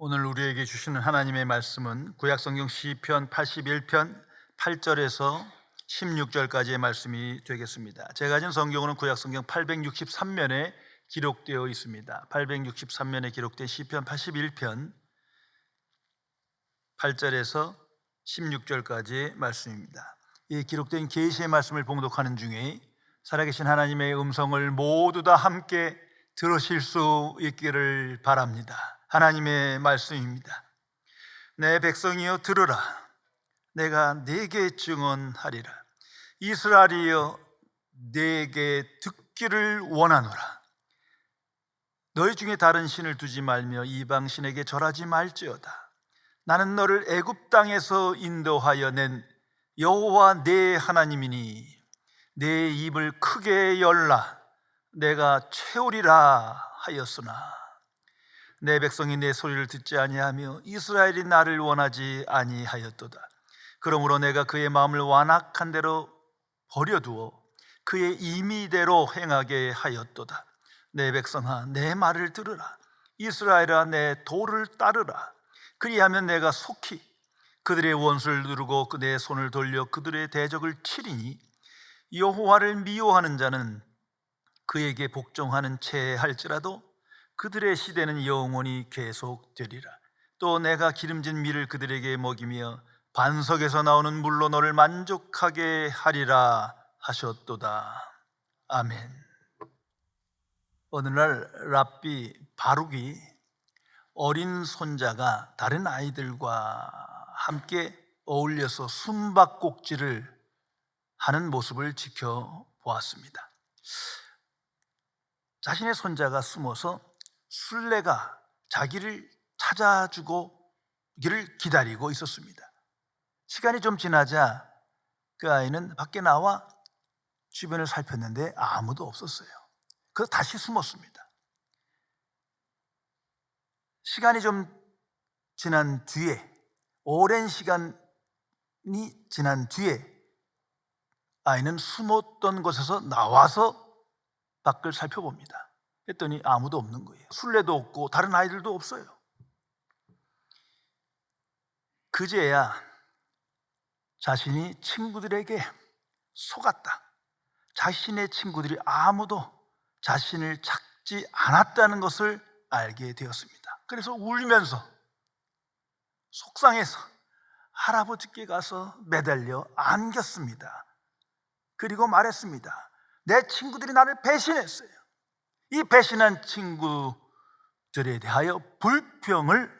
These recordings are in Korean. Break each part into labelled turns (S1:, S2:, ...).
S1: 오늘 우리에게 주시는 하나님의 말씀은 구약성경 시편 81편 8절에서 16절까지의 말씀이 되겠습니다. 제가 가진 성경은 구약성경 863면에 기록되어 있습니다. 863면에 기록된 시편 81편 8절에서 16절까지의 말씀입니다. 이 기록된 계시의 말씀을 봉독하는 중에 살아계신 하나님의 음성을 모두 다 함께 들으실 수 있기를 바랍니다. 하나님의 말씀입니다. 내 백성이여 들으라. 내가 네게 증언하리라. 이스라엘이여 네게 듣기를 원하노라. 너희 중에 다른 신을 두지 말며 이방 신에게 절하지 말지어다. 나는 너를 애굽 땅에서 인도하여 낸 여호와 네 하나님이니 내 입을 크게 열라. 내가 채우리라 하였으나 내 백성이 내 소리를 듣지 아니하며 이스라엘이 나를 원하지 아니하였도다. 그러므로 내가 그의 마음을 완악한 대로 버려두어 그의 임의대로 행하게 하였도다. 내 백성아 내 말을 들으라. 이스라엘아 내 도를 따르라. 그리하면 내가 속히 그들의 원수를 누르고 내 손을 돌려 그들의 대적을 치리니 여호와를 미워하는 자는 그에게 복종하는 채 할지라도 그들의 시대는 영원히 계속되리라. 또 내가 기름진 밀을 그들에게 먹이며 반석에서 나오는 물로 너를 만족하게 하리라 하셨도다. 아멘. 어느 날 랍비 바룩이 어린 손자가 다른 아이들과 함께 어울려서 숨바꼭질을 하는 모습을 지켜보았습니다. 자신의 손자가 숨어서 술래가 자기를 찾아주기를 기다리고 있었습니다. 시간이 좀 지나자 그 아이는 밖에 나와 주변을 살폈는데 아무도 없었어요. 그래서 다시 숨었습니다. 시간이 좀 지난 뒤에, 오랜 시간이 지난 뒤에 아이는 숨었던 곳에서 나와서 밖을 살펴봅니다. 했더니 아무도 없는 거예요. 술래도 없고 다른 아이들도 없어요. 그제야 자신이 친구들에게 속았다. 자신의 친구들이 아무도 자신을 찾지 않았다는 것을 알게 되었습니다. 그래서 울면서 속상해서 할아버지께 가서 매달려 안겼습니다. 그리고 말했습니다. 내 친구들이 나를 배신했어요. 이 배신한 친구들에 대하여 불평을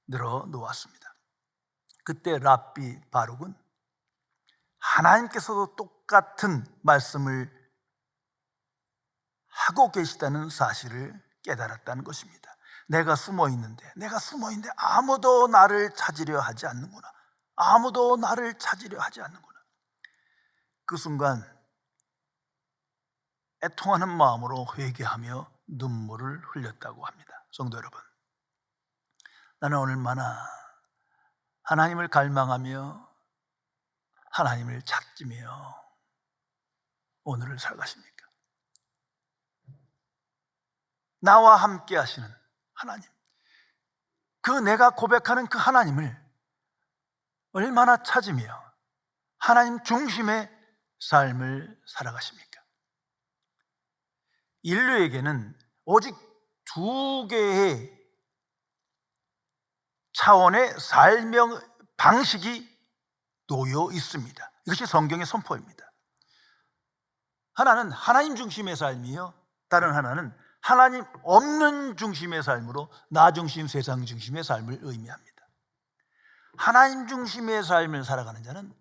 S1: 늘어놓았습니다. 그때 랍비 바룩은 하나님께서도 똑같은 말씀을 하고 계시다는 사실을 깨달았다는 것입니다. 내가 숨어 있는데 아무도 나를 찾으려 하지 않는구나. 아무도 나를 찾으려 하지 않는구나. 그 순간 애통하는 마음으로 회개하며 눈물을 흘렸다고 합니다. 성도 여러분, 나는 얼마나 하나님을 갈망하며 하나님을 찾으며 오늘을 살아가십니까? 나와 함께 하시는 하나님, 그 내가 고백하는 그 하나님을 얼마나 찾으며 하나님 중심의 삶을 살아가십니까? 인류에게는 오직 두 개의 차원의 삶의 방식이 놓여 있습니다. 이것이 성경의 선포입니다. 하나는 하나님 중심의 삶이요, 다른 하나는 하나님 없는 중심의 삶으로 나 중심, 세상 중심의 삶을 의미합니다. 하나님 중심의 삶을 살아가는 자는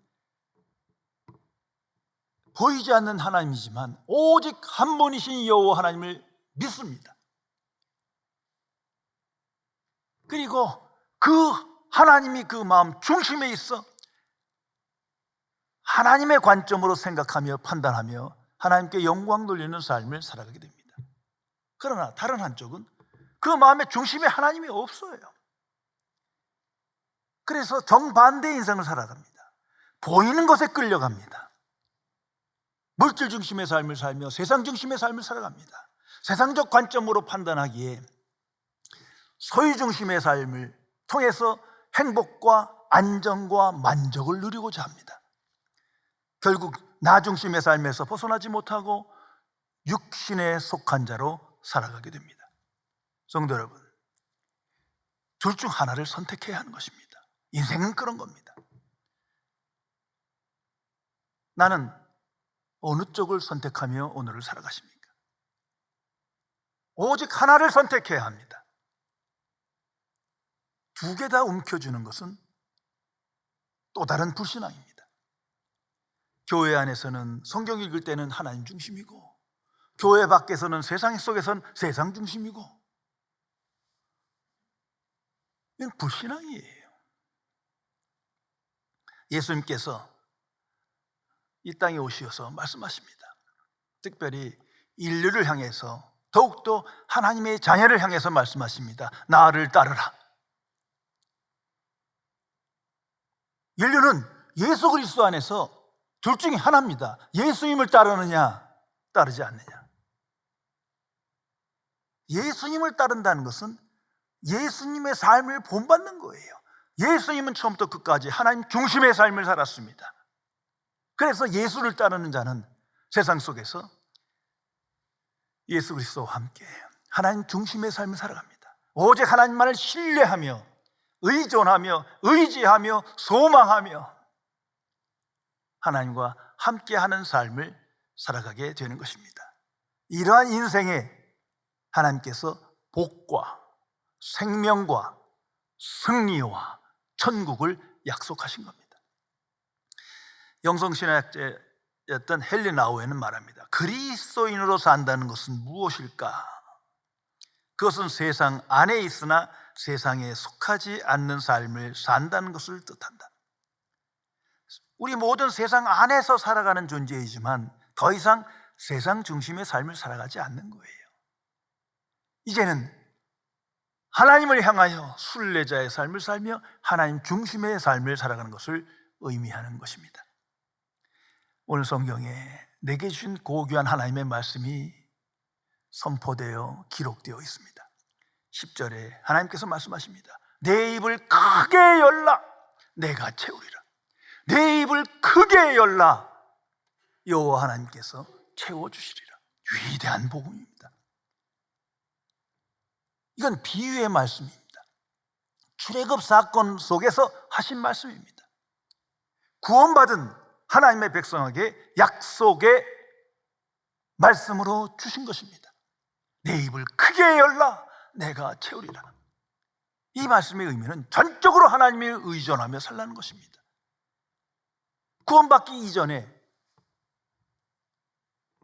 S1: 보이지 않는 하나님이지만 오직 한 분이신 여호와 하나님을 믿습니다. 그리고 그 하나님이 그 마음 중심에 있어 하나님의 관점으로 생각하며 판단하며 하나님께 영광 돌리는 삶을 살아가게 됩니다. 그러나 다른 한쪽은 그 마음의 중심에 하나님이 없어요. 그래서 정반대의 인생을 살아갑니다. 보이는 것에 끌려갑니다. 물질 중심의 삶을 살며 세상 중심의 삶을 살아갑니다. 세상적 관점으로 판단하기에 소유 중심의 삶을 통해서 행복과 안정과 만족을 누리고자 합니다. 결국 나 중심의 삶에서 벗어나지 못하고 육신에 속한 자로 살아가게 됩니다. 성도 여러분, 둘 중 하나를 선택해야 하는 것입니다. 인생은 그런 겁니다. 나는 어느 쪽을 선택하며 오늘을 살아가십니까? 오직 하나를 선택해야 합니다. 두 개 다 움켜쥐는 것은 또 다른 불신앙입니다. 교회 안에서는 성경 읽을 때는 하나님 중심이고, 교회 밖에서는 세상 속에서는 세상 중심이고, 이건 불신앙이에요. 예수님께서 이 땅에 오셔서 말씀하십니다. 특별히 인류를 향해서, 더욱더 하나님의 자녀를 향해서 말씀하십니다. 나를 따르라. 인류는 예수 그리스도 안에서 둘 중에 하나입니다. 예수님을 따르느냐, 따르지 않느냐. 예수님을 따른다는 것은 예수님의 삶을 본받는 거예요. 예수님은 처음부터 끝까지 하나님 중심의 삶을 살았습니다. 그래서 예수를 따르는 자는 세상 속에서 예수 그리스도와 함께 하나님 중심의 삶을 살아갑니다. 오직 하나님만을 신뢰하며 의존하며 의지하며 소망하며 하나님과 함께하는 삶을 살아가게 되는 것입니다. 이러한 인생에 하나님께서 복과 생명과 승리와 천국을 약속하신 겁니다. 영성신학자였던 헨리 나우에는 말합니다. 그리스도인으로 산다는 것은 무엇일까? 그것은 세상 안에 있으나 세상에 속하지 않는 삶을 산다는 것을 뜻한다. 우리 모든 세상 안에서 살아가는 존재이지만 더 이상 세상 중심의 삶을 살아가지 않는 거예요. 이제는 하나님을 향하여 순례자의 삶을 살며 하나님 중심의 삶을 살아가는 것을 의미하는 것입니다. 오늘 성경에 내게 주신 고귀한 하나님의 말씀이 선포되어 기록되어 있습니다. 10절에 하나님께서 말씀하십니다. 내 입을 크게 열라 내가 채우리라. 내 입을 크게 열라 여호와 하나님께서 채워주시리라. 위대한 복음입니다. 이건 비유의 말씀입니다. 출애굽 사건 속에서 하신 말씀입니다. 구원받은 하나님의 백성에게 약속의 말씀으로 주신 것입니다. 내 입을 크게 열라 내가 채우리라. 이 말씀의 의미는 전적으로 하나님에 의존하며 살라는 것입니다. 구원받기 이전에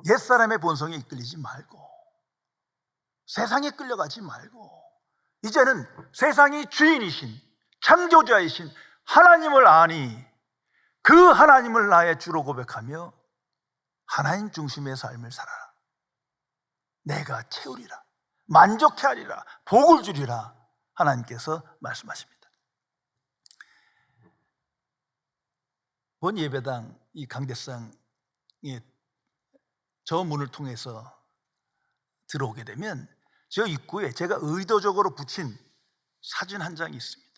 S1: 옛사람의 본성에 이끌리지 말고 세상에 끌려가지 말고 이제는 세상이 주인이신 창조자이신 하나님을 아니 그 하나님을 나의 주로 고백하며 하나님 중심의 삶을 살아라. 내가 채우리라. 만족해 하리라. 복을 주리라. 하나님께서 말씀하십니다. 본 예배당 이 강대상의 저 문을 통해서 들어오게 되면 저 입구에 제가 의도적으로 붙인 사진 한 장이 있습니다.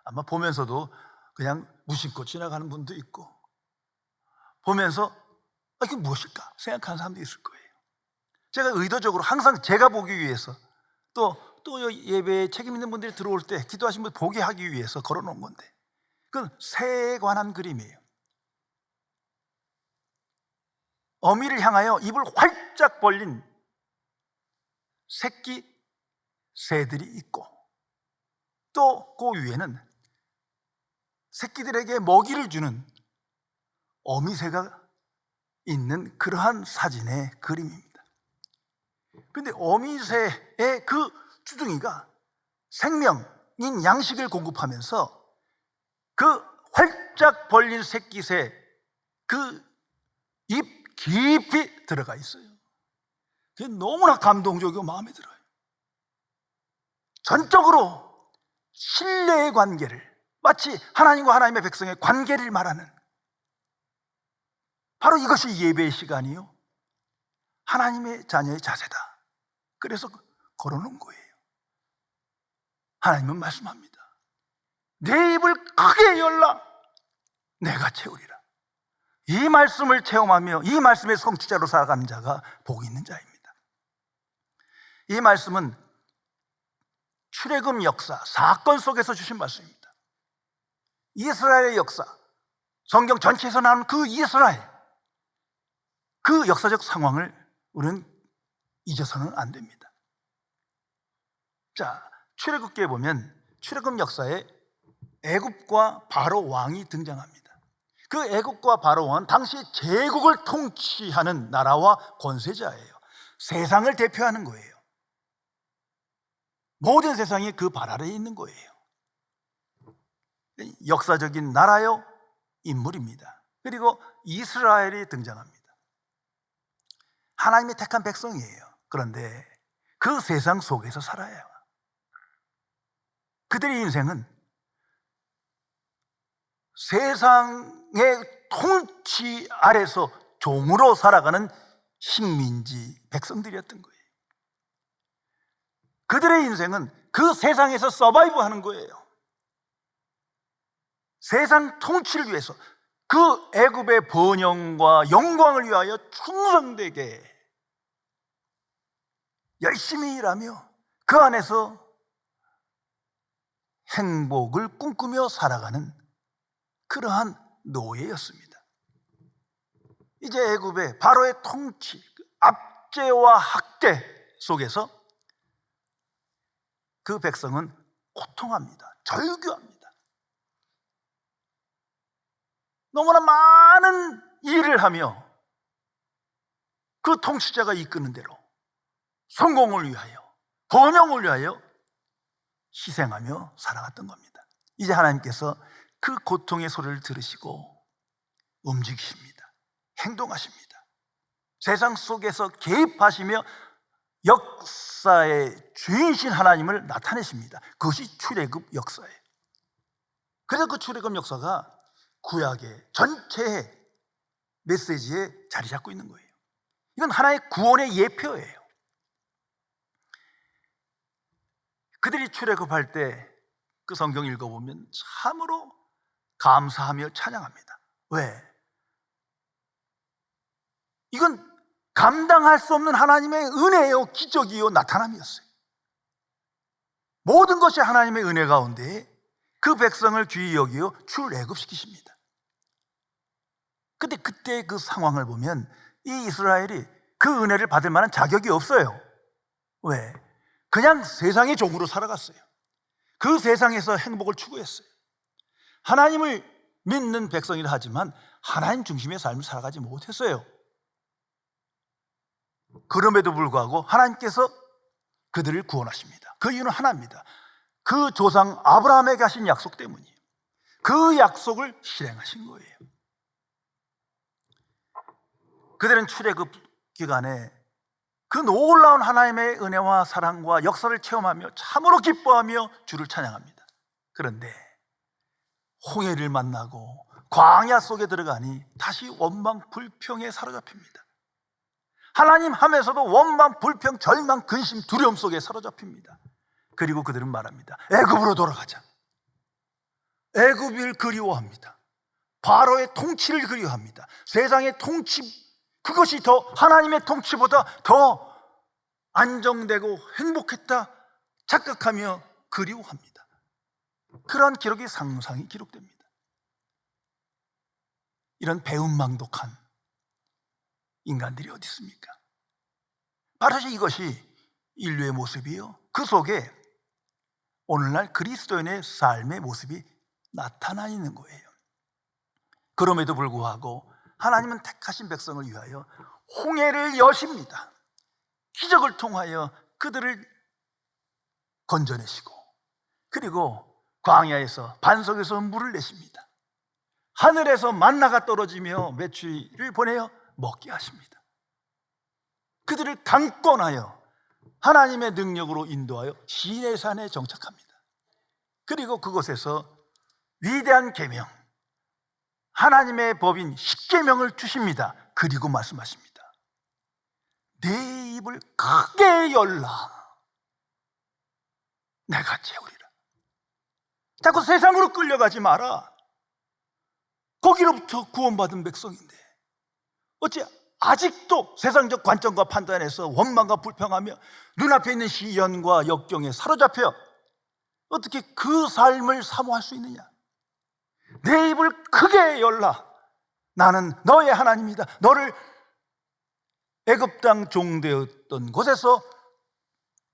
S1: 아마 보면서도 그냥 무심코 지나가는 분도 있고 보면서 이게 무엇일까 생각하는 사람도 있을 거예요. 제가 의도적으로 항상 제가 보기 위해서 또 예배에 책임 있는 분들이 들어올 때 기도하신 분 보게 하기 위해서 걸어놓은 건데 그건 새에 관한 그림이에요. 어미를 향하여 입을 활짝 벌린 새끼 새들이 있고 또 그 위에는 새끼들에게 먹이를 주는 어미새가 있는 그러한 사진의 그림입니다. 그런데 어미새의 그 주둥이가 생명인 양식을 공급하면서 그 활짝 벌린 새끼새 그 입 깊이 들어가 있어요. 그게 너무나 감동적이고 마음에 들어요. 전적으로 신뢰의 관계를 마치 하나님과 하나님의 백성의 관계를 말하는 바로 이것이 예배의 시간이요 하나님의 자녀의 자세다. 그래서 걸어놓은 거예요. 하나님은 말씀합니다. 내 입을 크게 열라 내가 채우리라. 이 말씀을 체험하며 이 말씀의 성취자로 살아가는 자가 복이 있는 자입니다. 이 말씀은 출애굽 역사, 사건 속에서 주신 말씀입니다. 이스라엘의 역사, 성경 전체에서 나오는 그 이스라엘, 그 역사적 상황을 우리는 잊어서는 안 됩니다. 자, 출애굽기에 보면 출애굽 역사에 애굽과 바로 왕이 등장합니다. 그 애굽과 바로 왕은 당시 제국을 통치하는 나라와 권세자예요. 세상을 대표하는 거예요. 모든 세상이 그 발 아래에 있는 거예요. 역사적인 나라요 인물입니다. 그리고 이스라엘이 등장합니다. 하나님의 택한 백성이에요. 그런데 그 세상 속에서 살아요. 그들의 인생은 세상의 통치 아래서 종으로 살아가는 식민지 백성들이었던 거예요. 그들의 인생은 그 세상에서 서바이브 하는 거예요. 세상 통치를 위해서 그 애굽의 번영과 영광을 위하여 충성되게 열심히 일하며 그 안에서 행복을 꿈꾸며 살아가는 그러한 노예였습니다. 이제 애굽의 바로의 통치, 압제와 학대 속에서 그 백성은 고통합니다. 절규합니다. 너무나 많은 일을 하며 그 통치자가 이끄는 대로 성공을 위하여, 번영을 위하여 희생하며 살아갔던 겁니다. 이제 하나님께서 그 고통의 소리를 들으시고 움직이십니다. 행동하십니다. 세상 속에서 개입하시며 역사의 주인신 하나님을 나타내십니다. 그것이 출애굽 역사예요. 그래서 그 출애굽 역사가 구약의 전체의 메시지에 자리 잡고 있는 거예요. 이건 하나의 구원의 예표예요. 그들이 출애굽할 때 그 성경 읽어보면 참으로 감사하며 찬양합니다. 왜? 이건 감당할 수 없는 하나님의 은혜요, 기적이요, 나타남이었어요. 모든 것이 하나님의 은혜 가운데 그 백성을 귀히 여기어 출애굽시키십니다. 근데 그때 그 상황을 보면 이 이스라엘이 그 은혜를 받을 만한 자격이 없어요. 왜? 그냥 세상의 종으로 살아갔어요. 그 세상에서 행복을 추구했어요. 하나님을 믿는 백성이라 하지만 하나님 중심의 삶을 살아가지 못했어요. 그럼에도 불구하고 하나님께서 그들을 구원하십니다. 그 이유는 하나입니다. 그 조상 아브라함에게 하신 약속 때문이에요. 그 약속을 실행하신 거예요. 그들은 출애굽 기간에 그 놀라운 하나님의 은혜와 사랑과 역사를 체험하며 참으로 기뻐하며 주를 찬양합니다. 그런데 홍해를 만나고 광야 속에 들어가니 다시 원망 불평에 사로잡힙니다. 하나님 하면서도 원망 불평 절망 근심 두려움 속에 사로잡힙니다. 그리고 그들은 말합니다. 애굽으로 돌아가자. 애굽을 그리워합니다. 바로의 통치를 그리워합니다. 세상의 통치, 그것이 더 하나님의 통치보다 더 안정되고 행복했다 착각하며 그리워합니다. 그런 기록이 상상이 기록됩니다. 이런 배은망덕한 인간들이 어디 있습니까? 바로 이것이 인류의 모습이요, 그 속에 오늘날 그리스도인의 삶의 모습이 나타나 있는 거예요. 그럼에도 불구하고 하나님은 택하신 백성을 위하여 홍해를 여십니다. 기적을 통하여 그들을 건져내시고, 그리고 광야에서 반석에서 물을 내십니다. 하늘에서 만나가 떨어지며 메추리를 보내어 먹게 하십니다. 그들을 강권하여 하나님의 능력으로 인도하여 시내산에 정착합니다. 그리고 그곳에서 위대한 계명, 하나님의 법인 십계명을 주십니다. 그리고 말씀하십니다. 내 입을 크게 열라. 내가 채우리라. 자꾸 세상으로 끌려가지 마라. 거기로부터 구원받은 백성인데 어째 아직도 세상적 관점과 판단에서 원망과 불평하며 눈앞에 있는 시련과 역경에 사로잡혀 어떻게 그 삶을 사모할 수 있느냐? 내 입을 크게 열라. 나는 너의 하나님이다. 너를 애굽 땅 종되었던 곳에서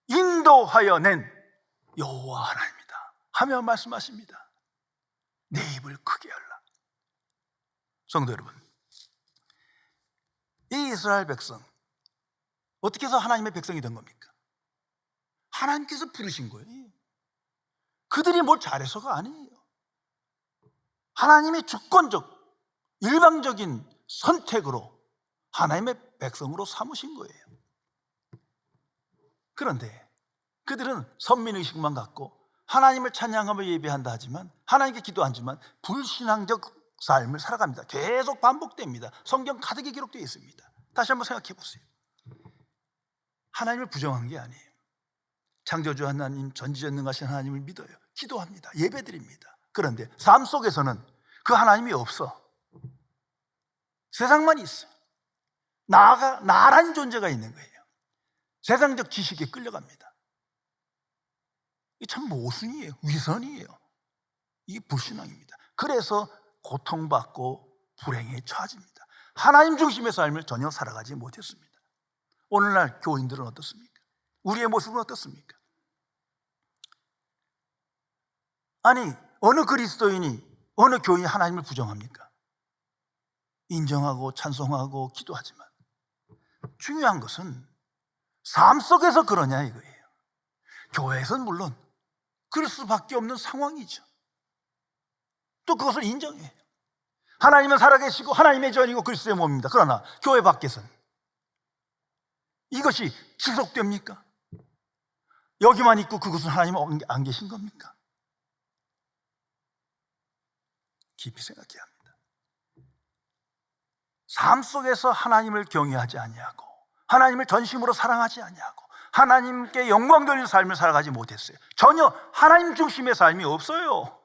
S1: 인도하여 낸 여호와 하나님이다 하며 말씀하십니다. 내 입을 크게 열라. 성도 여러분, 이 이스라엘 백성 어떻게 해서 하나님의 백성이 된 겁니까? 하나님께서 부르신 거예요. 그들이 뭘 잘해서가 아니에요. 하나님의 주권적 일방적인 선택으로 하나님의 백성으로 삼으신 거예요. 그런데 그들은 선민의식만 갖고 하나님을 찬양하며 예배한다 하지만, 하나님께 기도하지만 불신앙적 삶을 살아갑니다. 계속 반복됩니다. 성경 가득히 기록되어 있습니다. 다시 한번 생각해 보세요. 하나님을 부정한 게 아니에요. 창조주 하나님, 전지전능하신 하나님을 믿어요. 기도합니다. 예배드립니다. 그런데 삶 속에서는 그 하나님이 없어. 세상만 있어. 나라는 존재가 있는 거예요. 세상적 지식에 끌려갑니다. 이게 참 모순이에요. 위선이에요. 이게 불신앙입니다. 그래서 고통받고 불행에 처해집니다. 하나님 중심의 삶을 전혀 살아가지 못했습니다. 오늘날 교인들은 어떻습니까? 우리의 모습은 어떻습니까? 아니, 어느 그리스도인이, 어느 교인이 하나님을 부정합니까? 인정하고 찬송하고 기도하지만 중요한 것은 삶 속에서 그러냐 이거예요. 교회에서는 물론 그럴 수밖에 없는 상황이죠. 또 그것을 인정해요. 하나님은 살아계시고 하나님의 전이고 그리스도의 몸입니다. 그러나 교회 밖에서는 이것이 지속됩니까? 여기만 있고 그것은 하나님은 안 계신 겁니까? 깊이 생각해야 합니다. 삶 속에서 하나님을 경외하지 아니하고 하나님을 전심으로 사랑하지 아니하고 하나님께 영광 돌리는 삶을 살아가지 못했어요. 전혀 하나님 중심의 삶이 없어요.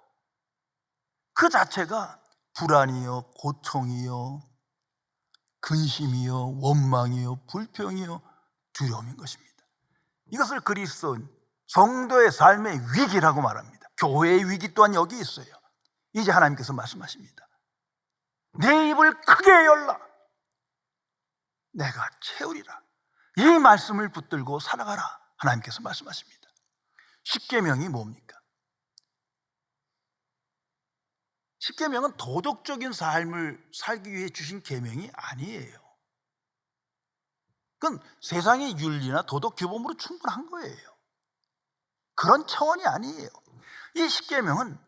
S1: 그 자체가 불안이요, 고통이요, 근심이요, 원망이요, 불평이요, 두려움인 것입니다. 이것을 그리스도인 성도의 삶의 위기라고 말합니다. 교회의 위기 또한 여기 있어요. 이제 하나님께서 말씀하십니다. 내 입을 크게 열라. 내가 채우리라. 이 말씀을 붙들고 살아가라. 하나님께서 말씀하십니다. 십계명이 뭡니까? 십계명은 도덕적인 삶을 살기 위해 주신 계명이 아니에요. 그건 세상의 윤리나 도덕 규범으로 충분한 거예요. 그런 차원이 아니에요. 이 십계명은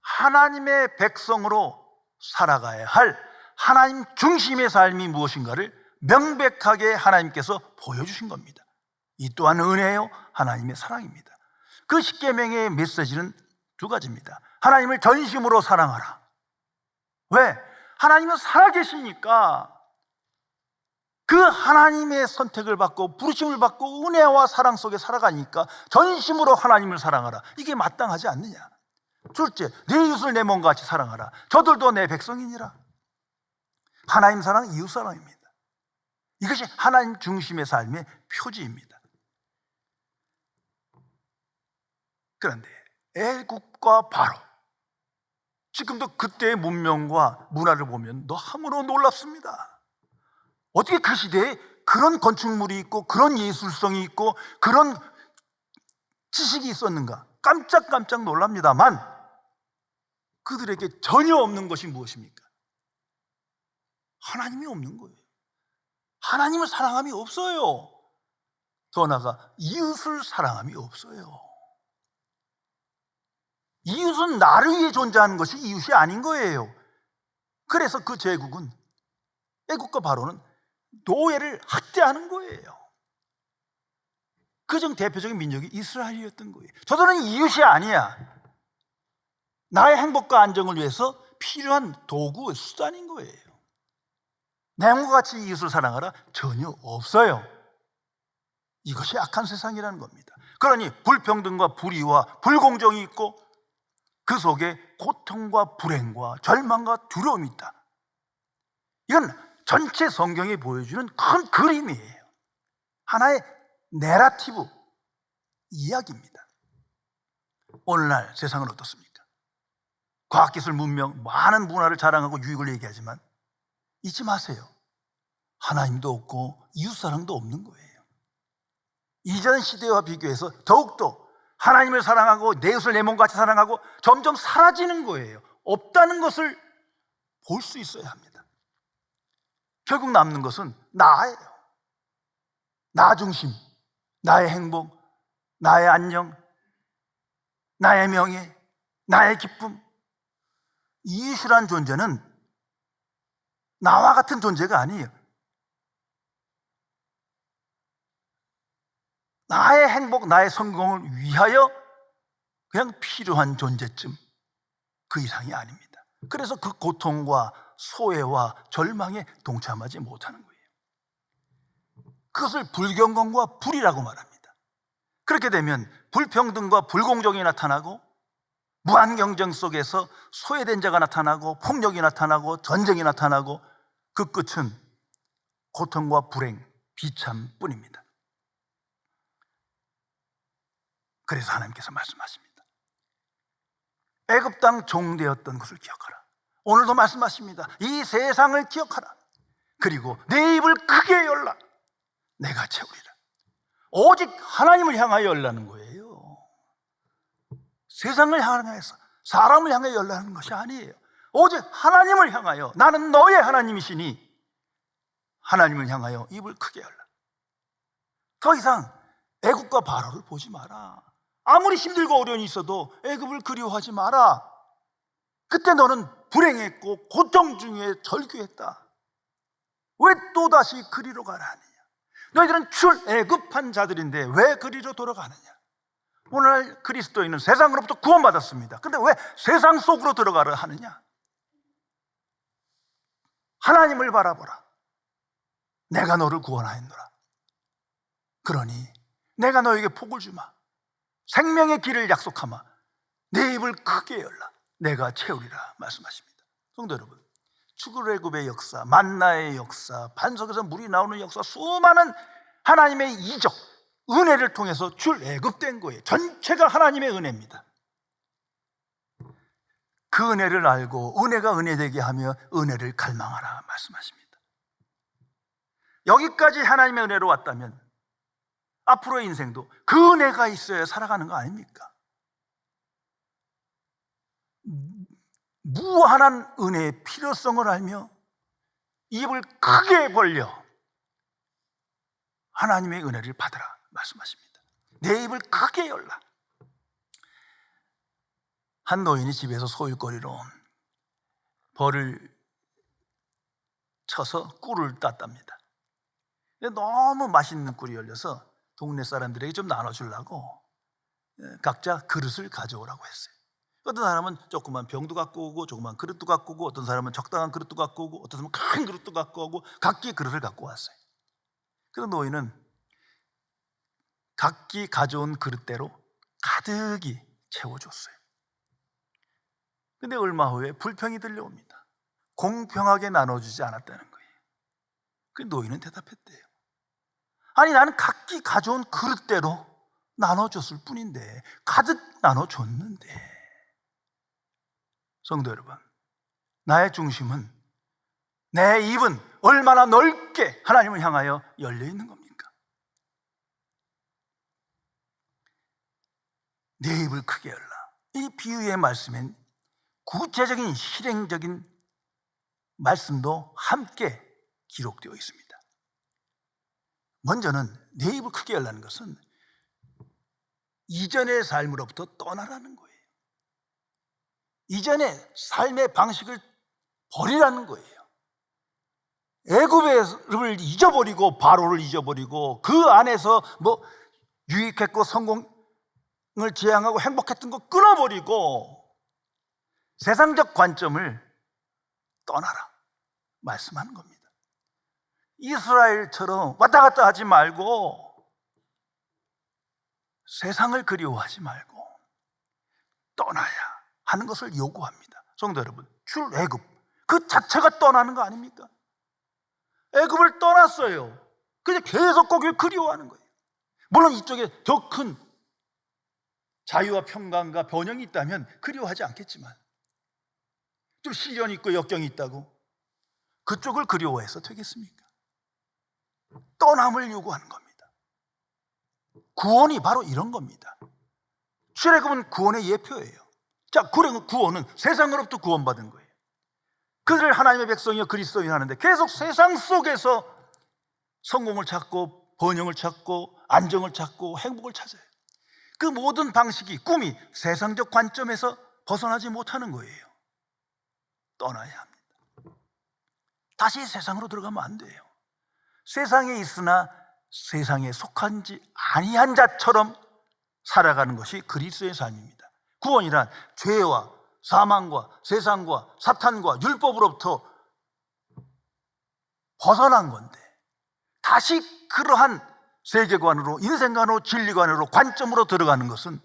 S1: 하나님의 백성으로 살아가야 할 하나님 중심의 삶이 무엇인가를 명백하게 하나님께서 보여주신 겁니다. 이 또한 은혜요, 하나님의 사랑입니다. 그 십계명의 메시지는 두 가지입니다. 하나님을 전심으로 사랑하라. 왜? 하나님은 살아계시니까 그 하나님의 선택을 받고 부르심을 받고 은혜와 사랑 속에 살아가니까 전심으로 하나님을 사랑하라. 이게 마땅하지 않느냐? 둘째, 내 이웃을 내 몸과 같이 사랑하라. 저들도 내 백성이니라. 하나님 사랑, 이웃 사랑입니다. 이것이 하나님 중심의 삶의 표지입니다. 그런데 애굽과 바로, 지금도 그때의 문명과 문화를 보면 너무나 놀랍습니다. 어떻게 그 시대에 그런 건축물이 있고 그런 예술성이 있고 그런 지식이 있었는가? 깜짝깜짝 놀랍니다만 그들에게 전혀 없는 것이 무엇입니까? 하나님이 없는 거예요. 하나님을 사랑함이 없어요. 더 나아가 이웃을 사랑함이 없어요. 이웃은 나를 위해 존재하는 것이 이웃이 아닌 거예요. 그래서 그 제국은, 애국과 바로는 노예를 학대하는 거예요. 그중 대표적인 민족이 이스라엘이었던 거예요. 저들은 이웃이 아니야. 나의 행복과 안정을 위해서 필요한 도구, 수단인 거예요. 내 몸과 같이 이웃을 사랑하라? 전혀 없어요. 이것이 악한 세상이라는 겁니다. 그러니 불평등과 불의와 불공정이 있고 그 속에 고통과 불행과 절망과 두려움이 있다. 이건 전체 성경이 보여주는 큰 그림이에요. 하나의 내러티브 이야기입니다. 오늘날 세상은 어떻습니까? 과학기술 문명, 많은 문화를 자랑하고 유익을 얘기하지만 잊지 마세요. 하나님도 없고 이웃사랑도 없는 거예요. 이전 시대와 비교해서 더욱더 하나님을 사랑하고 내 이웃을 내 몸같이 사랑하고 점점 사라지는 거예요. 없다는 것을 볼 수 있어야 합니다. 결국 남는 것은 나예요. 나 중심, 나의 행복, 나의 안녕, 나의 명예, 나의 기쁨. 이웃이란 존재는 나와 같은 존재가 아니에요. 나의 행복, 나의 성공을 위하여 그냥 필요한 존재쯤, 그 이상이 아닙니다. 그래서 그 고통과 소외와 절망에 동참하지 못하는 거예요. 그것을 불경건과 불이라고 말합니다. 그렇게 되면 불평등과 불공정이 나타나고 무한 경쟁 속에서 소외된 자가 나타나고 폭력이 나타나고 전쟁이 나타나고 그 끝은 고통과 불행, 비참뿐입니다. 그래서 하나님께서 말씀하십니다. 애굽 땅 종되었던 것을 기억하라. 오늘도 말씀하십니다. 이 세상을 기억하라. 그리고 내 입을 크게 열라. 내가 채우리라. 오직 하나님을 향하여 열라는 거예요. 세상을 향해서 사람을 향해 열라는 것이 아니에요. 오직 하나님을 향하여, 나는 너의 하나님이시니 하나님을 향하여 입을 크게 열라. 더 이상 애굽과 바로를 보지 마라. 아무리 힘들고 어려움이 있어도 애굽을 그리워하지 마라. 그때 너는 불행했고 고통 중에 절규했다. 왜 또다시 그리로 가라 하느냐? 너희들은 출애굽한 자들인데 왜 그리로 돌아가느냐? 오늘 그리스도인은 세상으로부터 구원받았습니다. 근데 왜 세상 속으로 들어가려 하느냐? 하나님을 바라보라. 내가 너를 구원하였노라. 그러니 내가 너에게 복을 주마. 생명의 길을 약속하마. 내 입을 크게 열라. 내가 채우리라 말씀하십니다. 성도 여러분, 출애굽의 역사, 만나의 역사, 반석에서 물이 나오는 역사, 수많은 하나님의 이적, 은혜를 통해서 출애굽된 거예요. 전체가 하나님의 은혜입니다. 그 은혜를 알고 은혜가 은혜되게 하며 은혜를 갈망하라 말씀하십니다. 여기까지 하나님의 은혜로 왔다면 앞으로의 인생도 그 은혜가 있어야 살아가는 거 아닙니까? 무한한 은혜의 필요성을 알며 입을 크게 벌려 하나님의 은혜를 받으라 말씀하십니다. 내 입을 크게 열라. 한 노인이 집에서 소일거리로 벌을 쳐서 꿀을 땄답니다. 근데 너무 맛있는 꿀이 열려서 동네 사람들에게 좀 나눠주려고 각자 그릇을 가져오라고 했어요. 어떤 사람은 조그만 병도 갖고 오고 조그만 그릇도 갖고 오고 어떤 사람은 적당한 그릇도 갖고 오고 어떤 사람은 큰 그릇도 갖고 오고 각기 그릇을 갖고 왔어요. 그래서 노인은 각기 가져온 그릇대로 가득히 채워줬어요. 근데 얼마 후에 불평이 들려옵니다. 공평하게 나눠주지 않았다는 거예요. 그 노인은 대답했대요. 아니, 나는 각기 가져온 그릇대로 나눠줬을 뿐인데 가득 나눠줬는데. 성도 여러분, 나의 중심은, 내 입은 얼마나 넓게 하나님을 향하여 열려 있는 겁니까? 내 입을 크게 열라. 이 비유의 말씀엔 구체적인 실행적인 말씀도 함께 기록되어 있습니다. 먼저는 내 입을 크게 열라는 것은 이전의 삶으로부터 떠나라는 거예요. 이전의 삶의 방식을 버리라는 거예요. 애굽을 잊어버리고 바로를 잊어버리고 그 안에서 뭐 유익했고 성공을 지향하고 행복했던 거 끊어버리고 세상적 관점을 떠나라 말씀하는 겁니다. 이스라엘처럼 왔다 갔다 하지 말고 세상을 그리워하지 말고 떠나야 하는 것을 요구합니다. 성도 여러분, 출애굽 그 자체가 떠나는 거 아닙니까? 애굽을 떠났어요. 근데 계속 거기를 그리워하는 거예요. 물론 이쪽에 더 큰 자유와 평강과 번영이 있다면 그리워하지 않겠지만, 좀 시련이 있고 역경이 있다고 그쪽을 그리워해서 되겠습니까? 떠남을 요구하는 겁니다. 구원이 바로 이런 겁니다. 출애굽은 구원의 예표예요. 자, 구원은 세상으로부터 구원받은 거예요. 그들을 하나님의 백성이여 그리스도인 하는데 계속 세상 속에서 성공을 찾고 번영을 찾고 안정을 찾고 행복을 찾아요. 그 모든 방식이, 꿈이 세상적 관점에서 벗어나지 못하는 거예요. 떠나야 합니다. 다시 세상으로 들어가면 안 돼요. 세상에 있으나 세상에 속한지 아니한 자처럼 살아가는 것이 그리스도의 삶입니다. 구원이란 죄와 사망과 세상과 사탄과 율법으로부터 벗어난 건데, 다시 그러한 세계관으로, 인생관으로, 진리관으로, 관점으로 들어가는 것은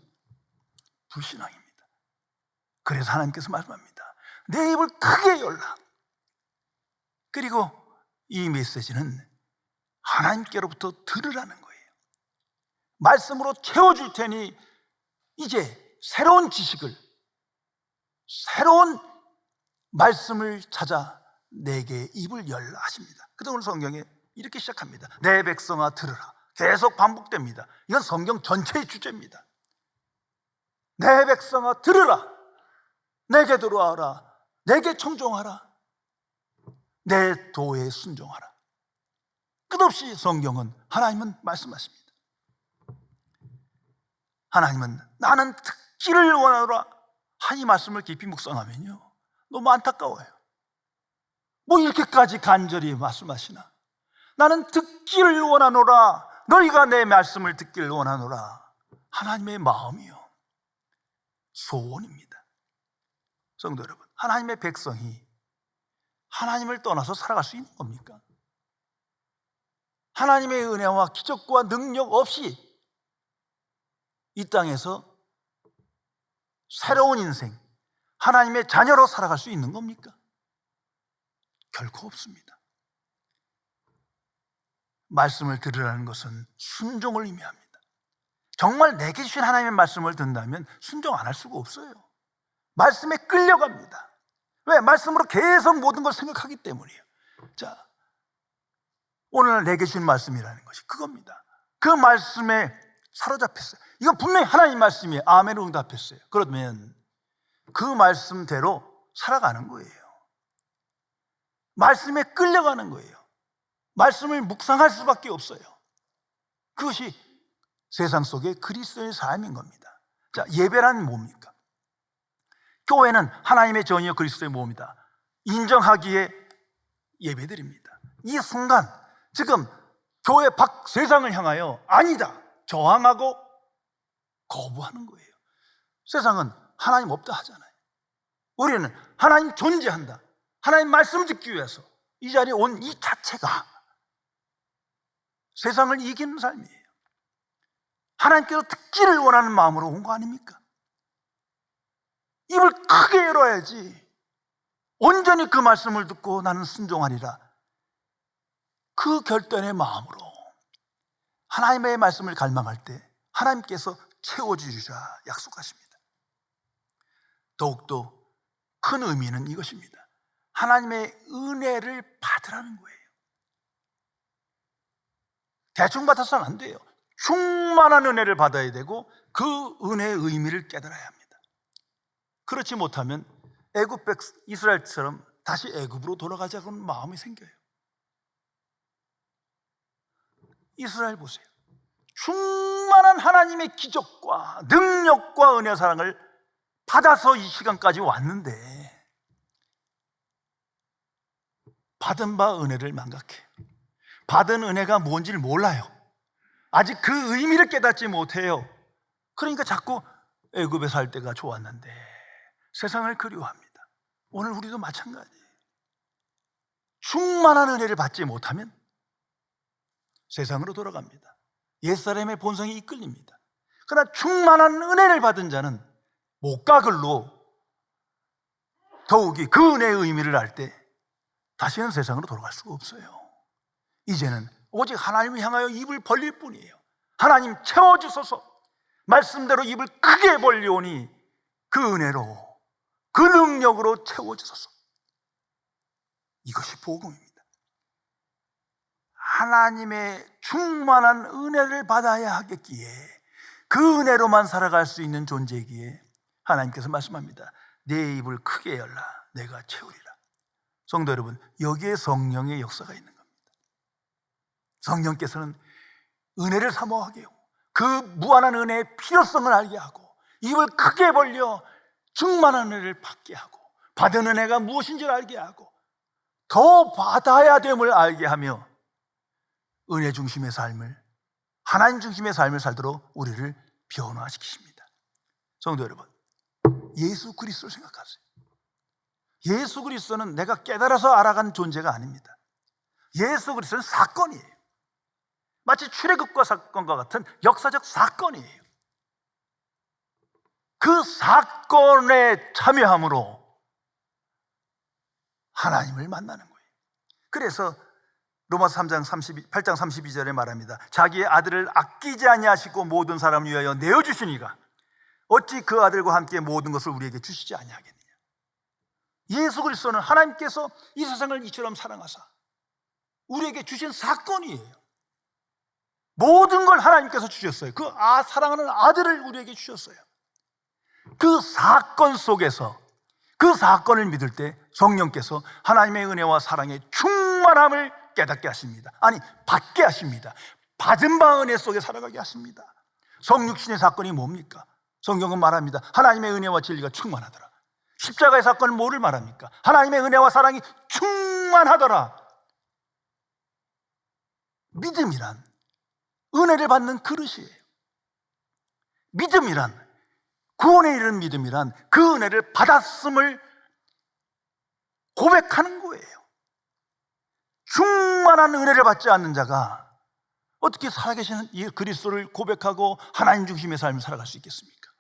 S1: 불신앙입니다. 그래서 하나님께서 말씀합니다. 내 입을 크게 열라. 그리고 이 메시지는 하나님께로부터 들으라는 거예요. 말씀으로 채워줄 테니 이제 새로운 지식을, 새로운 말씀을 찾아 내게 입을 열라 하십니다. 그래서 오늘 성경에 이렇게 시작합니다. 내 백성아 들으라. 계속 반복됩니다. 이건 성경 전체의 주제입니다. 내 백성아 들으라. 내게 들어와라. 내게 청종하라. 내 도에 순종하라. 끝없이 성경은, 하나님은 말씀하십니다. 하나님은 나는 듣기를 원하노라. 이 말씀을 깊이 묵상하면요, 너무 안타까워요. 뭐 이렇게까지 간절히 말씀하시나. 나는 듣기를 원하노라. 너희가 내 말씀을 듣기를 원하노라. 하나님의 마음이요, 소원입니다. 성도 여러분, 하나님의 백성이 하나님을 떠나서 살아갈 수 있는 겁니까? 하나님의 은혜와 기적과 능력 없이 이 땅에서 새로운 인생, 하나님의 자녀로 살아갈 수 있는 겁니까? 결코 없습니다. 말씀을 들으라는 것은 순종을 의미합니다. 정말 내게 주신 하나님의 말씀을 듣는다면 순종 안 할 수가 없어요. 말씀에 끌려갑니다. 왜? 말씀으로 계속 모든 걸 생각하기 때문이에요. 자, 오늘 내게 주신 말씀이라는 것이 그겁니다. 그 말씀에 사로잡혔어요. 이건 분명히 하나님 말씀이에요. 아멘을 응답했어요. 그러면 그 말씀대로 살아가는 거예요. 말씀에 끌려가는 거예요. 말씀을 묵상할 수밖에 없어요. 그것이 세상 속의 그리스도의 삶인 겁니다. 자, 예배란 뭡니까? 교회는 하나님의 전이여 그리스도의 몸이다 인정하기에 예배드립니다. 이 순간 지금 교회 밖 세상을 향하여 아니다 저항하고 거부하는 거예요. 세상은 하나님 없다 하잖아요. 우리는 하나님 존재한다, 하나님 말씀 듣기 위해서 이 자리에 온 이 자체가 세상을 이기는 삶이에요. 하나님께서 듣기를 원하는 마음으로 온 거 아닙니까? 입을 크게 열어야지. 온전히 그 말씀을 듣고 나는 순종하리라. 그 결단의 마음으로 하나님의 말씀을 갈망할 때 하나님께서 채워주리라 약속하십니다. 더욱더 큰 의미는 이것입니다. 하나님의 은혜를 받으라는 거예요. 대충 받아서는 안 돼요. 충만한 은혜를 받아야 되고 그 은혜의 의미를 깨달아야 합니다. 그렇지 못하면 애굽 이스라엘처럼 다시 애굽으로 돌아가자고 하는 마음이 생겨요. 이스라엘 보세요. 충만한 하나님의 기적과 능력과 은혜 사랑을 받아서 이 시간까지 왔는데 받은 바 은혜를 망각해. 받은 은혜가 뭔지를 몰라요. 아직 그 의미를 깨닫지 못해요. 그러니까 자꾸 애굽에 살 때가 좋았는데 세상을 그리워합니다. 오늘 우리도 마찬가지예요. 충만한 은혜를 받지 못하면 세상으로 돌아갑니다. 옛사람의 본성이 이끌립니다. 그러나 충만한 은혜를 받은 자는 목과 글로 더욱이 그 은혜의 의미를 알 때 다시는 세상으로 돌아갈 수가 없어요. 이제는 오직 하나님을 향하여 입을 벌릴 뿐이에요. 하나님 채워주소서. 말씀대로 입을 크게 벌리오니 그 은혜로, 그 능력으로 채워주소서. 이것이 복음입니다. 하나님의 충만한 은혜를 받아야 하겠기에, 그 은혜로만 살아갈 수 있는 존재이기에 하나님께서 말씀합니다. 내 입을 크게 열라, 내가 채우리라. 성도 여러분, 여기에 성령의 역사가 있는 겁니다. 성령께서는 은혜를 사모하게 하고 그 무한한 은혜의 필요성을 알게 하고 입을 크게 벌려 충만한 은혜를 받게 하고 받은 은혜가 무엇인지를 알게 하고 더 받아야 됨을 알게 하며 은혜 중심의 삶을, 하나님 중심의 삶을 살도록 우리를 변화시키십니다. 성도 여러분, 예수 그리스도를 생각하세요. 예수 그리스도는 내가 깨달아서 알아간 존재가 아닙니다. 예수 그리스도는 사건이에요. 마치 출애굽과 사건과 같은 역사적 사건이에요. 그 사건에 참여함으로 하나님을 만나는 거예요. 그래서 로마서 8장 32절에 말합니다. 자기의 아들을 아끼지 아니하시고 모든 사람을 위하여 내어주시니가 어찌 그 아들과 함께 모든 것을 우리에게 주시지 아니하겠느냐. 예수 그리스도는 하나님께서 이 세상을 이처럼 사랑하사 우리에게 주신 사건이에요. 모든 걸 하나님께서 주셨어요. 그 사랑하는 아들을 우리에게 주셨어요. 그 사건 속에서 그 사건을 믿을 때 성령께서 하나님의 은혜와 사랑의 충만함을 깨닫게 하십니다. 아니, 받게 하십니다. 받은 바 은혜 속에 살아가게 하십니다. 성육신의 사건이 뭡니까? 성경은 말합니다. 하나님의 은혜와 진리가 충만하더라. 십자가의 사건은 뭐를 말합니까? 하나님의 은혜와 사랑이 충만하더라. 믿음이란 은혜를 받는 그릇이에요. 믿음이란, 구원에 이르는 믿음이란 그 은혜를 받았음을 고백하는 거예요. 충만한 은혜를 받지 않는 자가 어떻게 살아계시는 이 그리스도를 고백하고 하나님 중심의 삶을 살아갈 수 있겠습니까?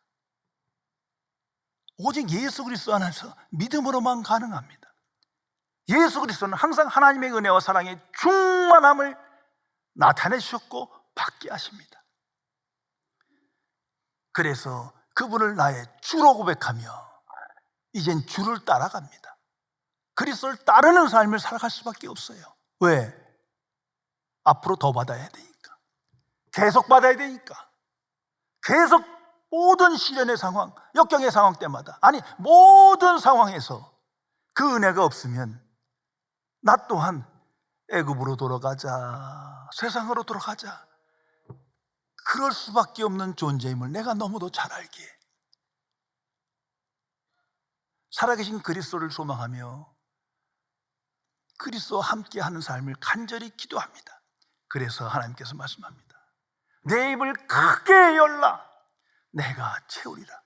S1: 오직 예수 그리스도 안에서 믿음으로만 가능합니다. 예수 그리스도는 항상 하나님의 은혜와 사랑의 충만함을 나타내 주셨고 받게 하십니다. 그래서 그분을 나의 주로 고백하며 이젠 주를 따라갑니다. 그리스도를 따르는 삶을 살아갈 수밖에 없어요. 왜? 앞으로 더 받아야 되니까. 계속 받아야 되니까. 계속 모든 시련의 상황, 역경의 상황 때마다, 아니 모든 상황에서 그 은혜가 없으면 나 또한 애굽으로 돌아가자, 세상으로 돌아가자, 그럴 수밖에 없는 존재임을 내가 너무도 잘 알기에 살아계신 그리스도를 소망하며 그리스도와 함께하는 삶을 간절히 기도합니다. 그래서 하나님께서 말씀합니다. 내 입을 크게 열라, 내가 채우리라.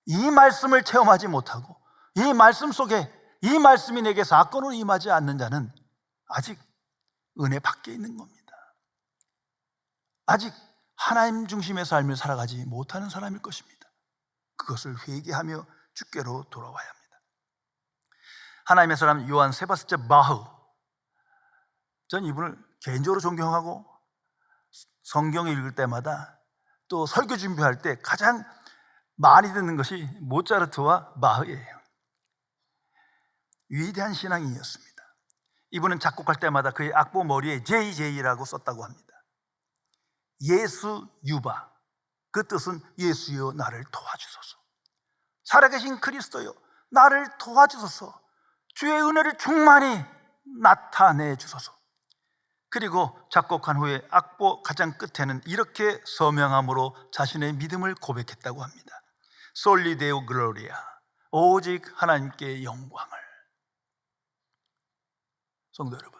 S1: 이 말씀을 체험하지 못하고 이 말씀 속에 이 말씀이 내게 사건으로 임하지 않는 자는 아직 은혜 밖에 있는 겁니다. 아직 하나님 중심의 삶을 살아가지 못하는 사람일 것입니다. 그것을 회개하며 주께로 돌아와야 합니다. 하나님의 사람 요한 세바스찬 바흐, 전 이분을 개인적으로 존경하고 성경을 읽을 때마다 또 설교 준비할 때 가장 많이 듣는 것이 모차르트와 바흐예요. 위대한 신앙인이었습니다. 이분은 작곡할 때마다 그의 악보 머리에 JJ라고 썼다고 합니다. 예수 유바, 그 뜻은 예수여 나를 도와주소서. 살아계신 그리스도여 나를 도와주소서. 주의 은혜를 충만히 나타내 주소서. 그리고 작곡한 후에 악보 가장 끝에는 이렇게 서명함으로 자신의 믿음을 고백했다고 합니다. 솔리 데오 글로리아, 오직 하나님께 영광을. 성도 여러분,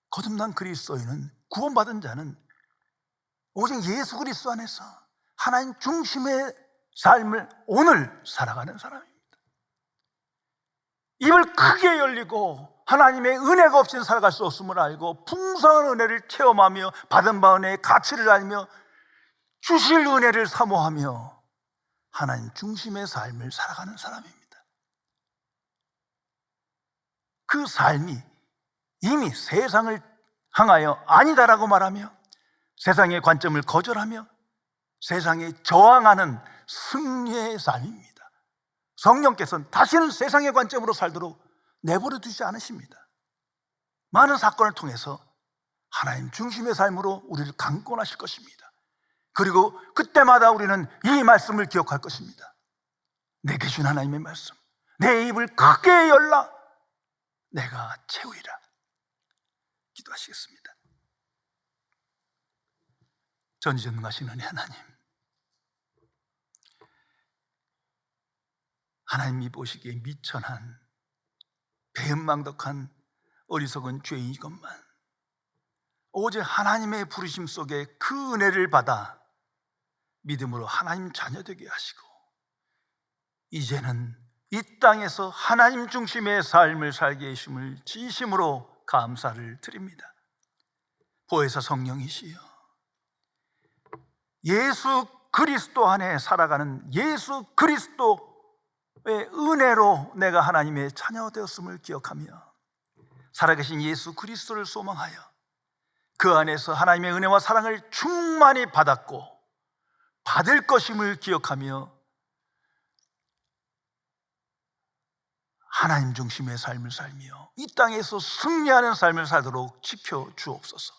S1: 거듭난 그리스도인은, 구원받은 자는 오직 예수 그리스도 안에서 하나님 중심의 삶을 오늘 살아가는 사람입니다. 입을 크게 열리고 하나님의 은혜가 없이는 살아갈 수 없음을 알고 풍성한 은혜를 체험하며 받은 바 은혜의 가치를 알며 주실 은혜를 사모하며 하나님 중심의 삶을 살아가는 사람입니다. 그 삶이 이미 세상을 향하여 아니다라고 말하며 세상의 관점을 거절하며 세상에 저항하는 승리의 삶입니다. 성령께서는 다시는 세상의 관점으로 살도록 내버려 두지 않으십니다. 많은 사건을 통해서 하나님 중심의 삶으로 우리를 강권하실 것입니다. 그리고 그때마다 우리는 이 말씀을 기억할 것입니다. 내게 준 하나님의 말씀, 내 입을 크게 열라 내가 채우리라. 기도하시겠습니다. 전지전능하신 은혜 하나님, 하나님이 보시기에 미천한 배은망덕한 어리석은 죄인이건만 오직 하나님의 부르심 속에 그 은혜를 받아 믿음으로 하나님 자녀 되게 하시고 이제는 이 땅에서 하나님 중심의 삶을 살게 하심을 진심으로 감사를 드립니다. 보혜사 성령이시여, 예수 그리스도 안에 살아가는 예수 그리스도의 은혜로 내가 하나님의 자녀 되었음을 기억하며 살아계신 예수 그리스도를 소망하여 그 안에서 하나님의 은혜와 사랑을 충만히 받았고 받을 것임을 기억하며 하나님 중심의 삶을 살며 이 땅에서 승리하는 삶을 살도록 지켜 주옵소서.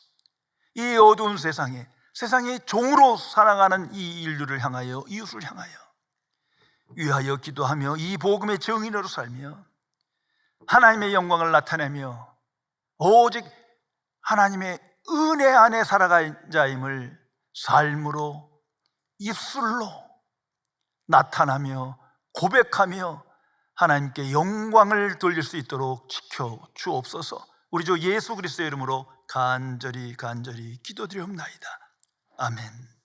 S1: 이 어두운 세상에 세상의 종으로 살아가는 이 인류를 향하여 이웃을 향하여 위하여 기도하며 이 복음의 증인으로 살며 하나님의 영광을 나타내며 오직 하나님의 은혜 안에 살아가는 자임을 삶으로 입술로 나타나며 고백하며 하나님께 영광을 돌릴 수 있도록 지켜 주옵소서. 우리 주 예수 그리스도의 이름으로 간절히 기도드리옵나이다. 아멘.